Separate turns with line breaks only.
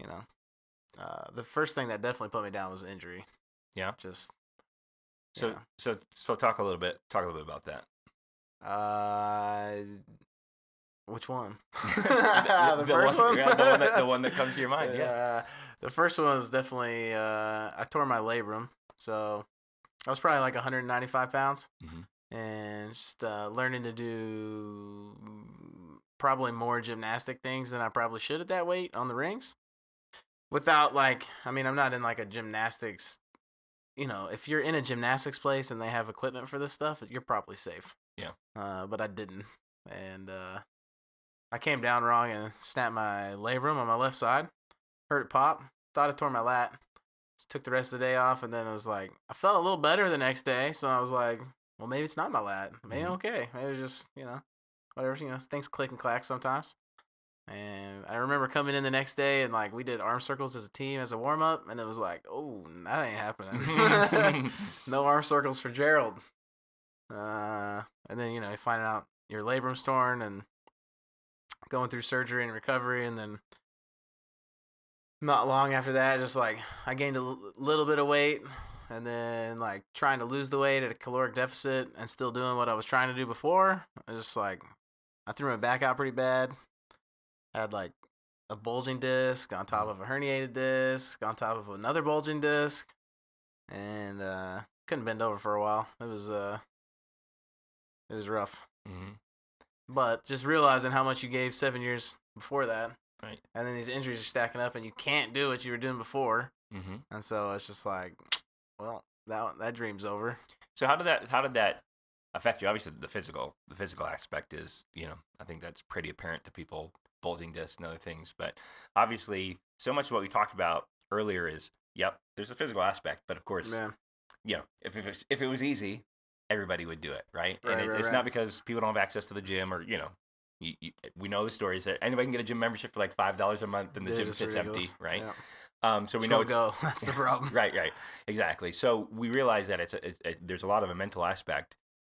you know, the first thing that definitely put me down was injury.
Yeah.
Just
So talk a little bit about that.
Which one?
the
first one?
Yeah, the one that comes to your mind. Yeah.
The first one was definitely I tore my labrum, so I was probably like 195 pounds, and just learning to do probably more gymnastic things than I probably should at that weight on the rings. Without I'm not in like a gymnastics. If you're in a gymnastics place and they have equipment for this stuff, you're probably safe.
Yeah.
But I didn't, and I came down wrong and snapped my labrum on my left side. Heard it pop. Thought I tore my lat. Just took the rest of the day off, and then it was like I felt a little better the next day. So I was like, well, maybe it's not my lat. Maybe I'm okay. Maybe it's just whatever. Things click and clack sometimes. And I remember coming in the next day and like we did arm circles as a team as a warm up, and it was like, oh, that ain't happening. No arm circles for Gerald. And then finding out your labrum's torn and going through surgery and recovery, and then not long after that, just like I gained a little bit of weight, and then like trying to lose the weight at a caloric deficit and still doing what I was trying to do before. I just like I threw my back out pretty bad. I had like a bulging disc on top of a herniated disc on top of another bulging disc, and couldn't bend over for a while. It was rough. But just realizing how much you gave 7 years before that,
right? And
then these injuries are stacking up, and you can't do what you were doing before. And so it's just like, well, that dream's over.
So how did that affect you? Obviously, the physical aspect is, I think that's pretty apparent to people. Bulging discs and other things, but obviously so much of what we talked about earlier is there's a physical aspect, but of course if it was easy, everybody would do it, right? It's not because people don't have access to the gym, or we know the stories that anybody can get a gym membership for like $5 a month and the gym sits empty, right? So we know
that's the problem.
Right, exactly. So we realize that there's a lot of a mental aspect,